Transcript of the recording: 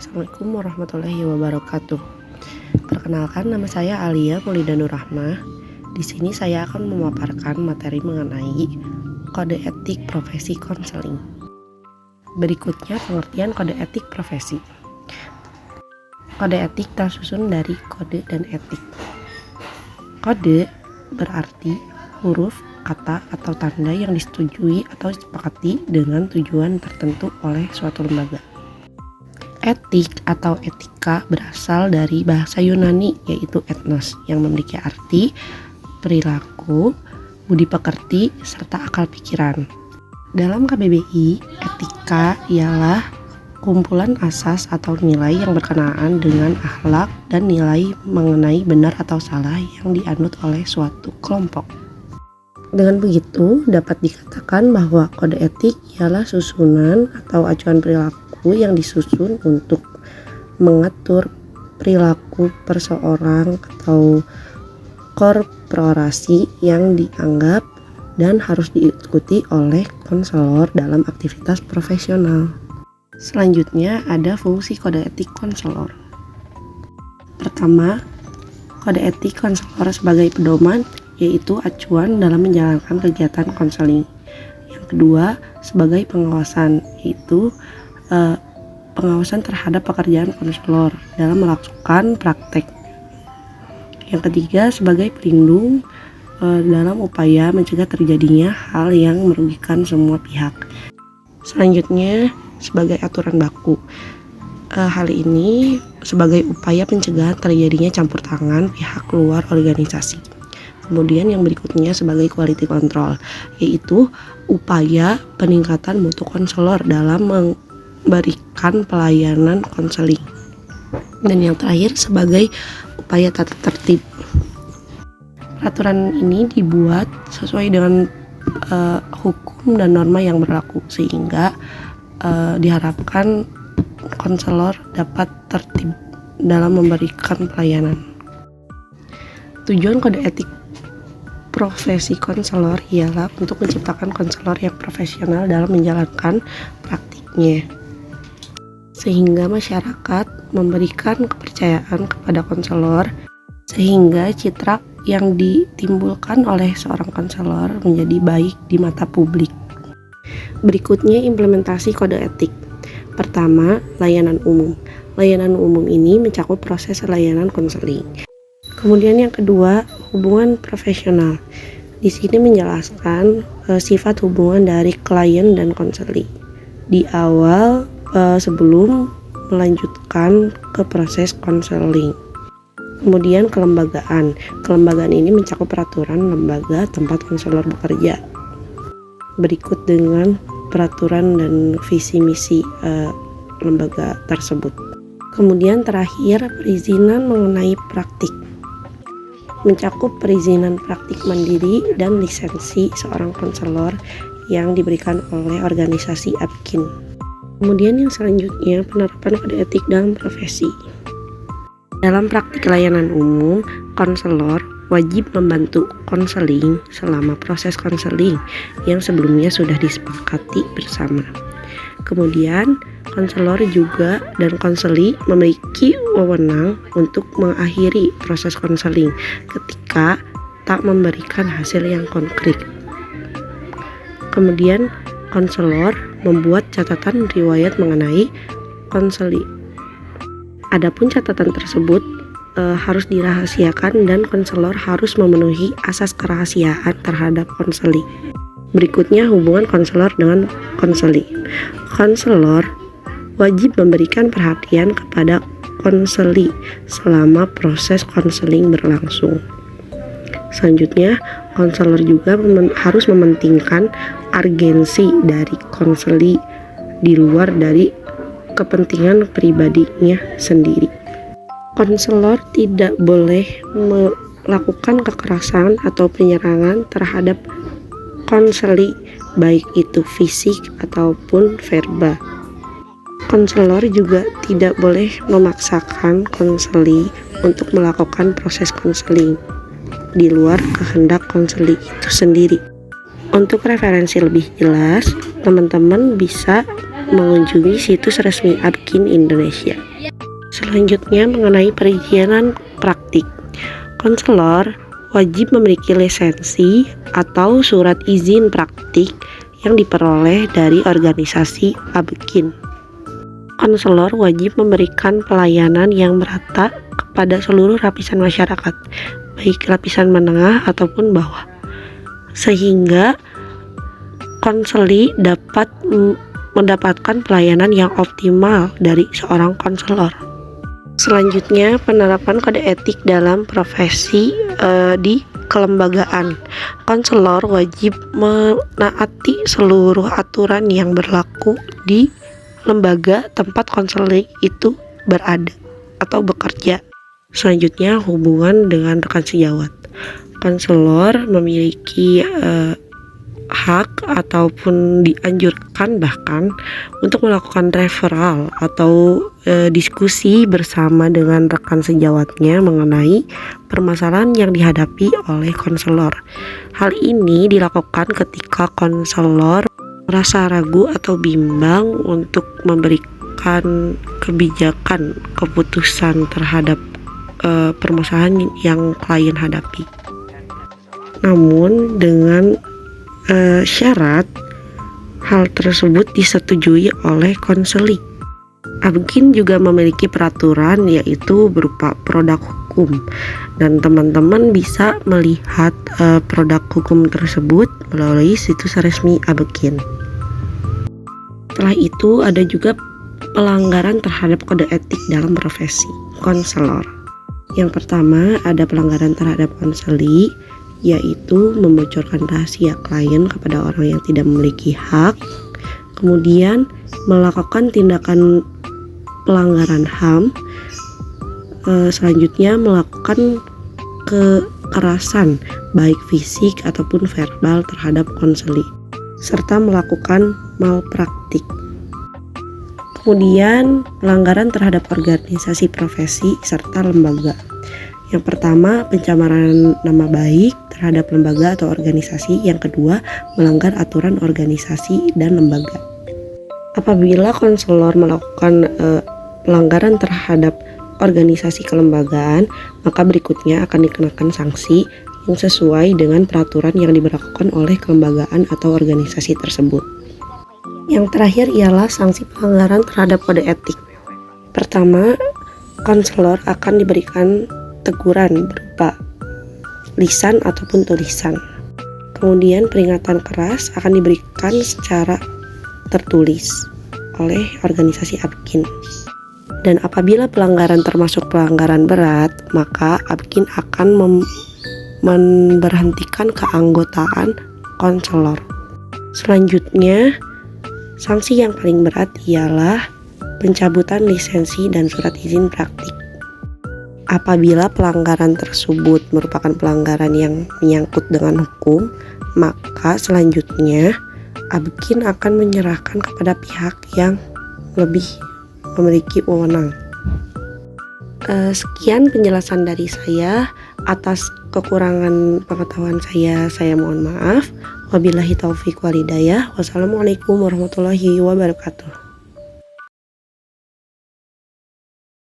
Assalamualaikum warahmatullahi wabarakatuh. Perkenalkan, nama saya Alia Maulida Nur Rahmah. Di sini saya akan memaparkan materi mengenai kode etik profesi konseling. Berikutnya pengertian kode etik profesi. Kode etik tersusun dari kode dan etik. Kode berarti huruf, kata, atau tanda yang disetujui atau disepakati dengan tujuan tertentu oleh suatu lembaga. Etik atau etika berasal dari bahasa Yunani, yaitu ethnos, yang memiliki arti perilaku, budi pekerti, serta akal pikiran. Dalam KBBI, etika ialah kumpulan asas atau nilai yang berkenaan dengan akhlak dan nilai mengenai benar atau salah yang dianut oleh suatu kelompok. Dengan begitu, dapat dikatakan bahwa kode etik ialah susunan atau acuan perilaku yang disusun untuk mengatur perilaku perseorang atau korporasi yang dianggap dan harus diikuti oleh konselor dalam aktivitas profesional. Selanjutnya ada fungsi kode etik konselor. Pertama, kode etik konselor sebagai pedoman, yaitu acuan dalam menjalankan kegiatan konseling. Yang kedua, sebagai pengawasan, yaitu pengawasan terhadap pekerjaan konselor dalam melakukan praktek. Yang ketiga, sebagai pelindung dalam upaya mencegah terjadinya hal yang merugikan semua pihak. Selanjutnya, sebagai aturan baku. Hal ini sebagai upaya pencegahan terjadinya campur tangan pihak luar organisasi. Kemudian yang berikutnya sebagai quality control, yaitu upaya peningkatan mutu konselor dalam memberikan pelayanan konseling. Dan yang terakhir sebagai upaya tata tertib. Peraturan ini dibuat sesuai dengan hukum dan norma yang berlaku, sehingga diharapkan konselor dapat tertib dalam memberikan pelayanan. Tujuan kode etik profesi konselor ialah untuk menciptakan konselor yang profesional dalam menjalankan praktiknya, sehingga masyarakat memberikan kepercayaan kepada konselor, sehingga citra yang ditimbulkan oleh seorang konselor menjadi baik di mata publik. Berikutnya implementasi kode etik. Pertama, layanan umum. Layanan umum ini mencakup proses layanan konseling. Kemudian yang kedua, hubungan profesional. Di sini menjelaskan sifat hubungan dari klien dan konseling di awal sebelum melanjutkan ke proses konseling. Kemudian kelembagaan. Kelembagaan ini mencakup peraturan lembaga tempat konselor bekerja. Berikut dengan peraturan dan visi misi lembaga tersebut. Kemudian terakhir, perizinan mengenai praktik. Mencakup perizinan praktik mandiri dan lisensi seorang konselor yang diberikan oleh organisasi APKIN. Kemudian yang selanjutnya, penerapan kode etik dalam profesi. Dalam praktik layanan umum, konselor wajib membantu konseling selama proses konseling yang sebelumnya sudah disepakati bersama. Kemudian, konselor juga dan konseli memiliki wewenang untuk mengakhiri proses konseling ketika tak memberikan hasil yang konkret. Kemudian, konselor membuat catatan riwayat mengenai konseling. Adapun catatan tersebut harus dirahasiakan dan konselor harus memenuhi asas kerahasiaan terhadap konseling. Berikutnya hubungan konselor dengan konseli. Konselor wajib memberikan perhatian kepada konseli selama proses konseling berlangsung. Selanjutnya, konselor juga harus mementingkan urgensi dari konseli di luar dari kepentingan pribadinya sendiri. Konselor tidak boleh melakukan kekerasan atau penyerangan terhadap konseli, baik itu fisik ataupun verbal. Konselor juga tidak boleh memaksakan konseli untuk melakukan proses konseling di luar kehendak konseli itu sendiri. Untuk referensi lebih jelas, teman-teman bisa mengunjungi situs resmi Abkin Indonesia. Selanjutnya mengenai perizinan praktik. Konselor wajib memiliki lisensi atau surat izin praktik yang diperoleh dari organisasi Abkin. Konselor wajib memberikan pelayanan yang merata kepada seluruh lapisan masyarakat, baik lapisan menengah ataupun bawah, sehingga konseli dapat mendapatkan pelayanan yang optimal dari seorang konselor. Selanjutnya, penerapan kode etik dalam profesi di kelembagaan. Konselor wajib menaati seluruh aturan yang berlaku di lembaga tempat konseling itu berada atau bekerja. Selanjutnya, hubungan dengan rekan sejawat. Konselor memiliki hak ataupun dianjurkan bahkan untuk melakukan referral atau diskusi bersama dengan rekan sejawatnya mengenai permasalahan yang dihadapi oleh konselor. Hal ini dilakukan ketika konselor merasa ragu atau bimbang untuk memberikan kebijakan keputusan terhadap permasalahan yang klien hadapi. Namun dengan syarat hal tersebut disetujui oleh konseli. Abkin juga memiliki peraturan yaitu berupa produk hukum, dan teman-teman bisa melihat produk hukum tersebut melalui situs resmi Abkin. Setelah itu ada juga pelanggaran terhadap kode etik dalam profesi konselor. Yang pertama ada pelanggaran terhadap konseli, yaitu membocorkan rahasia klien kepada orang yang tidak memiliki hak, kemudian melakukan tindakan pelanggaran HAM, selanjutnya melakukan kekerasan baik fisik ataupun verbal terhadap konseli, serta melakukan malpraktik. Kemudian pelanggaran terhadap organisasi profesi serta lembaga. Yang pertama, pencemaran nama baik terhadap lembaga atau organisasi. Yang kedua, melanggar aturan organisasi dan lembaga. Apabila konselor melakukan pelanggaran terhadap organisasi kelembagaan, maka berikutnya akan dikenakan sanksi yang sesuai dengan peraturan yang diberlakukan oleh kelembagaan atau organisasi tersebut. Yang terakhir ialah sanksi pelanggaran terhadap kode etik. Pertama, konselor akan diberikan teguran berupa lisan ataupun tulisan. Kemudian peringatan keras akan diberikan secara tertulis oleh organisasi Abkin. Dan apabila pelanggaran termasuk pelanggaran berat, maka Abkin akan memberhentikan keanggotaan konselor. Selanjutnya, sanksi yang paling berat ialah pencabutan lisensi dan surat izin praktik. Apabila pelanggaran tersebut merupakan pelanggaran yang menyangkut dengan hukum, maka selanjutnya Abkin akan menyerahkan kepada pihak yang lebih memiliki wewenang. Sekian penjelasan dari saya. Atas kekurangan pengetahuan saya mohon maaf. Wabillahi taufiq walhidayah. Wassalamualaikum warahmatullahi wabarakatuh.